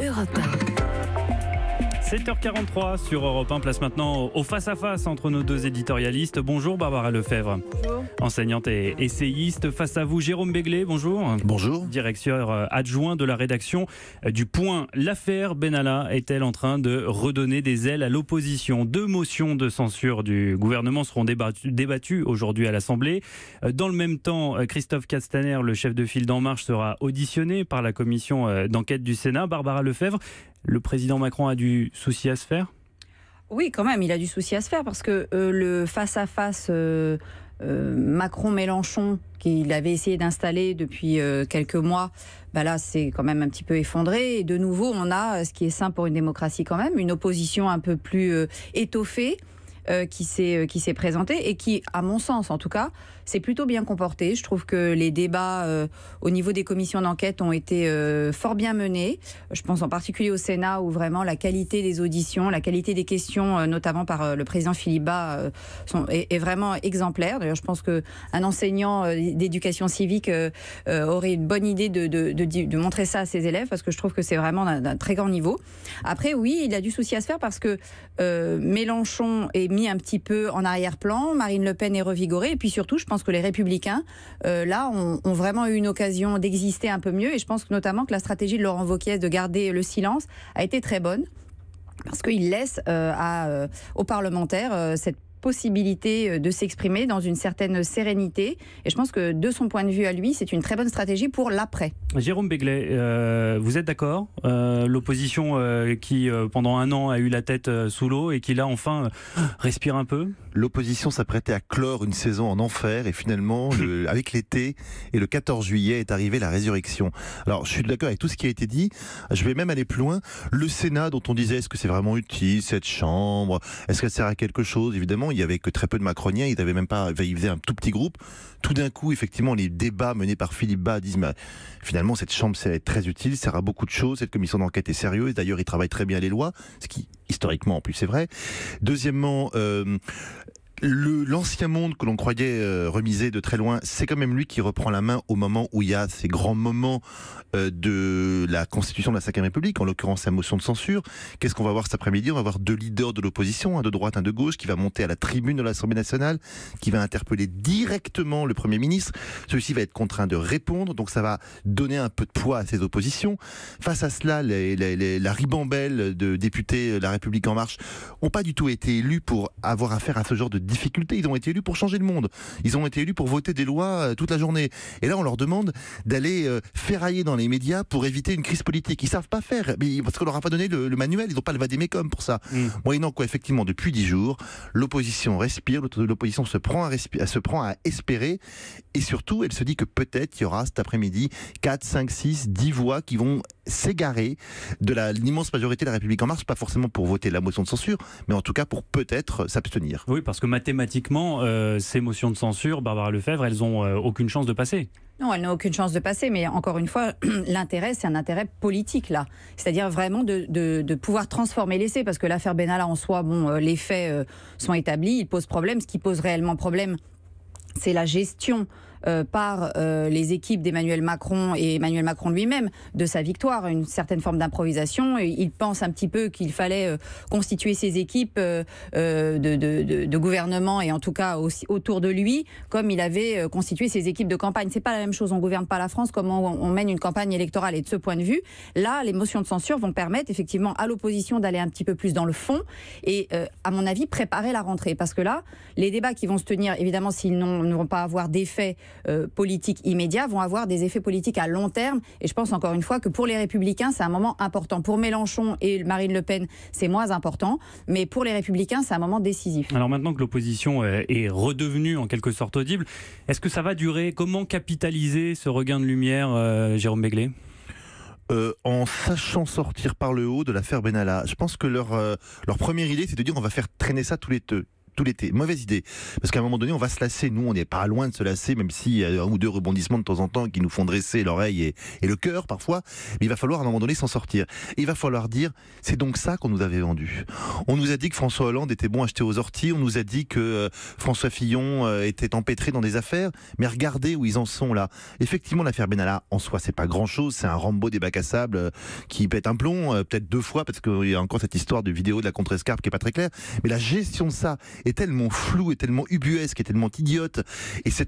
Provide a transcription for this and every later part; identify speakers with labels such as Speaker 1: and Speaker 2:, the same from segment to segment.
Speaker 1: Europe
Speaker 2: 7h43 sur Europe 1, place maintenant au face-à-face entre nos deux éditorialistes. Bonjour Barbara Lefebvre.
Speaker 3: Bonjour.
Speaker 2: Enseignante et essayiste. Face à vous, Jérôme Béglé, bonjour.
Speaker 4: Bonjour.
Speaker 2: Directeur adjoint de la rédaction du Point. L'affaire Benalla est-elle en train de redonner des ailes à l'opposition? 2 motions de censure du gouvernement seront débattues aujourd'hui à l'Assemblée. Dans le même temps, Christophe Castaner, le chef de file d'En Marche, sera auditionné par la commission d'enquête du Sénat. Barbara Lefebvre, le président Macron a du souci à se faire?
Speaker 3: Oui, quand même, il a du souci à se faire parce que le face-à-face Macron-Mélenchon qu'il avait essayé d'installer depuis quelques mois, là c'est quand même un petit peu effondré. Et de nouveau, on a ce qui est sain pour une démocratie quand même, une opposition un peu plus étoffée. Qui s'est présenté et qui, à mon sens en tout cas, s'est plutôt bien comporté. Je trouve que les débats au niveau des commissions d'enquête ont été fort bien menés. Je pense en particulier au Sénat où vraiment la qualité des auditions, la qualité des questions, notamment par le président Philippe Bas, est vraiment exemplaire. D'ailleurs, je pense qu'un enseignant d'éducation civique aurait une bonne idée de montrer ça à ses élèves parce que je trouve que c'est vraiment d'un très grand niveau. Après, oui, il a du souci à se faire parce que Mélenchon est mis un petit peu en arrière-plan, Marine Le Pen est revigorée, et puis surtout, je pense que les Républicains, là, ont vraiment eu une occasion d'exister un peu mieux, et je pense notamment que la stratégie de Laurent Wauquiez de garder le silence a été très bonne, parce qu'il laisse aux parlementaires cette possibilité de s'exprimer dans une certaine sérénité. Et je pense que de son point de vue à lui, c'est une très bonne stratégie pour l'après.
Speaker 2: Jérôme Béglé, vous êtes d'accord? L'opposition qui pendant un an a eu la tête sous l'eau et qui là enfin respire un peu?
Speaker 4: L'opposition s'apprêtait à clore une saison en enfer et finalement, avec l'été et le 14 juillet est arrivée la résurrection. Alors je suis d'accord avec tout ce qui a été dit, je vais même aller plus loin. Le Sénat dont on disait est-ce que c'est vraiment utile cette chambre, est-ce qu'elle sert à quelque chose? Évidemment, il n'y avait que très peu de macroniens, ils faisaient un tout petit groupe. Tout d'un coup, effectivement, les débats menés par Philippe Bas disent finalement cette chambre c'est très utile, sert à beaucoup de choses, cette commission d'enquête est sérieuse, d'ailleurs ils travaillent très bien les lois, ce qui historiquement en plus c'est vrai. Deuxièmement, l'ancien monde que l'on croyait remisé de très loin, c'est quand même lui qui reprend la main au moment où il y a ces grands moments de la constitution de la Ve République, en l'occurrence la motion de censure. Qu'est-ce qu'on va voir cet après-midi? On va voir 2 leaders de l'opposition, un de droite, un de gauche, qui va monter à la tribune de l'Assemblée nationale, qui va interpeller directement le Premier ministre. Celui-ci va être contraint de répondre, donc ça va donner un peu de poids à ces oppositions. Face à cela, la ribambelle de députés La République En Marche n'ont pas du tout été élus pour avoir affaire à ce genre de difficultés. Ils ont été élus pour changer le monde. Ils ont été élus pour voter des lois toute la journée. Et là, on leur demande d'aller ferrailler dans les médias pour éviter une crise politique. Ils savent pas faire, parce qu'on leur a pas donné le manuel. Ils n'ont pas le vadémécum pour ça. Moyennant quoi, effectivement, depuis 10 jours, l'opposition respire, l'opposition se prend à espérer, et surtout, elle se dit que peut-être il y aura cet après-midi 4, 5, 6, 10 voix qui vont s'égarer de l'immense majorité de La République En Marche, pas forcément pour voter la motion de censure, mais en tout cas pour peut-être s'abstenir.
Speaker 2: Oui, parce que mathématiquement, ces motions de censure, Barbara Lefebvre, elles n'ont aucune chance de passer.
Speaker 3: Non, elles n'ont aucune chance de passer, mais encore une fois, l'intérêt, c'est un intérêt politique, là. C'est-à-dire vraiment de pouvoir transformer l'essai, parce que l'affaire Benalla en soi, les faits sont établis, il pose problème. Ce qui pose réellement problème, c'est la gestion par les équipes d'Emmanuel Macron et Emmanuel Macron lui-même de sa victoire, une certaine forme d'improvisation. Il pense un petit peu qu'il fallait constituer ses équipes de gouvernement et en tout cas aussi autour de lui, comme il avait constitué ses équipes de campagne. C'est pas la même chose, on gouverne pas la France comme on mène une campagne électorale. Et de ce point de vue, là, les motions de censure vont permettre effectivement à l'opposition d'aller un petit peu plus dans le fond et à mon avis préparer la rentrée. Parce que là, les débats qui vont se tenir, évidemment s'ils ne vont pas avoir d'effet politiques immédiats, vont avoir des effets politiques à long terme. Et je pense encore une fois que pour les Républicains, c'est un moment important. Pour Mélenchon et Marine Le Pen, c'est moins important. Mais pour les Républicains, c'est un moment décisif.
Speaker 2: Alors maintenant que l'opposition est redevenue en quelque sorte audible, est-ce que ça va durer? Comment capitaliser ce regain de lumière, Jérôme Béglé?
Speaker 4: En sachant sortir par le haut de l'affaire Benalla. Je pense que leur première idée, c'est de dire on va faire traîner ça tous tout l'été. Mauvaise idée. Parce qu'à un moment donné, on va se lasser. Nous, on n'est pas loin de se lasser, même s'il y a un ou deux rebondissements de temps en temps qui nous font dresser l'oreille et le cœur parfois. Mais il va falloir à un moment donné s'en sortir. Et il va falloir dire, c'est donc ça qu'on nous avait vendu. On nous a dit que François Hollande était bon à acheter aux orties. On nous a dit que François Fillon était empêtré dans des affaires. Mais regardez où ils en sont là. Effectivement, l'affaire Benalla, en soi, c'est pas grand-chose. C'est un Rambo des bacs à sable qui pète un plomb, peut-être 2 fois, parce qu'il y a encore cette histoire de vidéo de la contre-escarpe qui est pas très claire. Mais la gestion de ça est tellement floue, est tellement ubuesque, est tellement idiote. Et c'est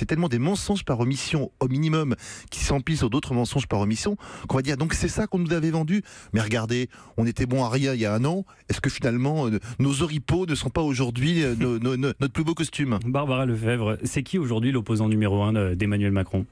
Speaker 4: tellement des mensonges par omission, au minimum, qui s'emplissent sur d'autres mensonges par omission, qu'on va dire, donc c'est ça qu'on nous avait vendu. Mais regardez, on était bon à rien il y a un an. Est-ce que finalement, nos oripeaux ne sont pas aujourd'hui notre plus beau costume?
Speaker 2: Barbara Lefebvre, c'est qui aujourd'hui l'opposant numéro 1 d'Emmanuel Macron?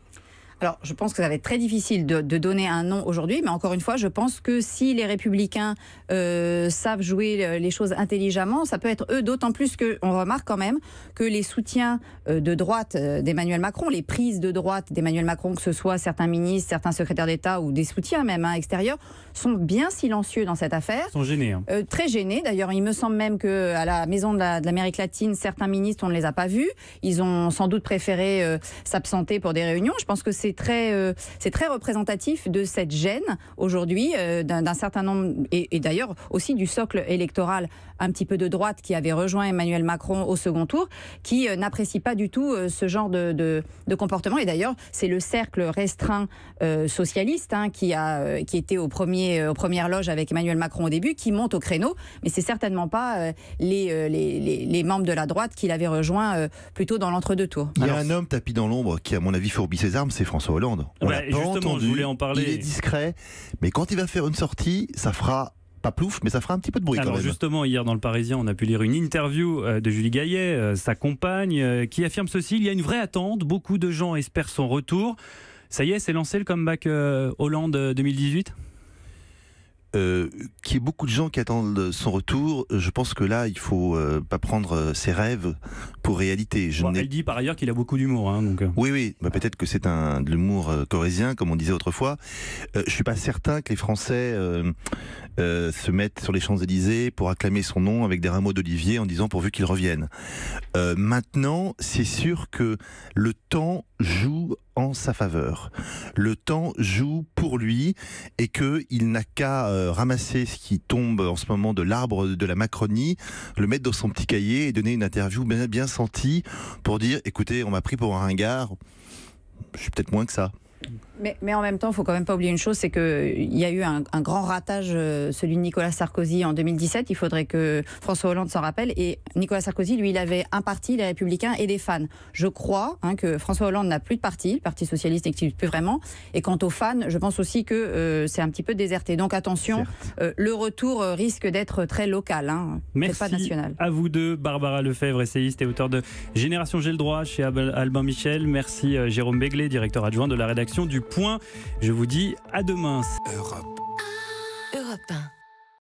Speaker 3: Alors, je pense que ça va être très difficile de donner un nom aujourd'hui, mais encore une fois, je pense que si les Républicains savent jouer les choses intelligemment, ça peut être eux, d'autant plus qu'on remarque quand même que les soutiens de droite d'Emmanuel Macron, les prises de droite d'Emmanuel Macron, que ce soit certains ministres, certains secrétaires d'État ou des soutiens même extérieurs, sont bien silencieux dans cette affaire.
Speaker 2: Ils sont gênés.
Speaker 3: Très gênés. D'ailleurs, il me semble même qu'à la Maison de l'Amérique latine, certains ministres, on ne les a pas vus. Ils ont sans doute préféré s'absenter pour des réunions. Je pense que c'est très représentatif de cette gêne aujourd'hui d'un certain nombre, et d'ailleurs aussi du socle électoral un petit peu de droite qui avait rejoint Emmanuel Macron au second tour, qui n'apprécie pas du tout ce genre de comportement. Et d'ailleurs, c'est le cercle restreint socialiste qui était aux premières loges avec Emmanuel Macron au début, qui monte au créneau, mais c'est certainement pas les membres de la droite qui l'avaient rejoint plutôt dans l'entre-deux tours.
Speaker 4: Il y a un homme tapis dans l'ombre qui, à mon avis, fourbit ses armes, c'est François Hollande. On l'a pas
Speaker 2: justement,
Speaker 4: entendu,
Speaker 2: je voulais en parler.
Speaker 4: Il est discret, mais quand il va faire une sortie, ça fera pas plouf, mais ça fera un petit peu de bruit.
Speaker 2: Alors
Speaker 4: quand même.
Speaker 2: Justement, hier dans le Parisien, on a pu lire une interview de Julie Gaillet, sa compagne, qui affirme ceci: il y a une vraie attente, beaucoup de gens espèrent son retour. Ça y est, c'est lancé le comeback Hollande 2018 ?
Speaker 4: Qu'il y ait beaucoup de gens qui attendent son retour, je pense que là, il faut pas prendre ses rêves pour réalité.
Speaker 2: Elle dit par ailleurs qu'il a beaucoup d'humour. Donc...
Speaker 4: Oui, bah, peut-être que c'est de l'humour corrézien, comme on disait autrefois. Je suis pas certain que les Français se mettent sur les Champs-Élysées pour acclamer son nom avec des rameaux d'olivier en disant pourvu qu'il revienne. Maintenant, c'est sûr que le temps joue en sa faveur. Le temps joue pour lui et qu'il n'a qu'à ramasser ce qui tombe en ce moment de l'arbre de la Macronie, le mettre dans son petit cahier et donner une interview bien sentie pour dire écoutez, on m'a pris pour un ringard, je suis peut-être moins que ça.
Speaker 3: Mais en même temps, il ne faut quand même pas oublier une chose, c'est qu'il y a eu un grand ratage, celui de Nicolas Sarkozy en 2017. Il faudrait que François Hollande s'en rappelle. Et Nicolas Sarkozy, lui, il avait un parti, les Républicains, et des fans. Je crois que François Hollande n'a plus de parti. Le Parti socialiste n'existe plus vraiment. Et quant aux fans, je pense aussi que c'est un petit peu déserté. Donc attention, le retour risque d'être très local.
Speaker 2: Merci
Speaker 3: pas national.
Speaker 2: À vous deux, Barbara Lefebvre, essayiste et auteur de Génération J'ai le droit chez Albin Michel. Merci Jérôme Béglé, directeur adjoint de la rédaction du Point. Je vous dis à demain.
Speaker 1: Europe 1.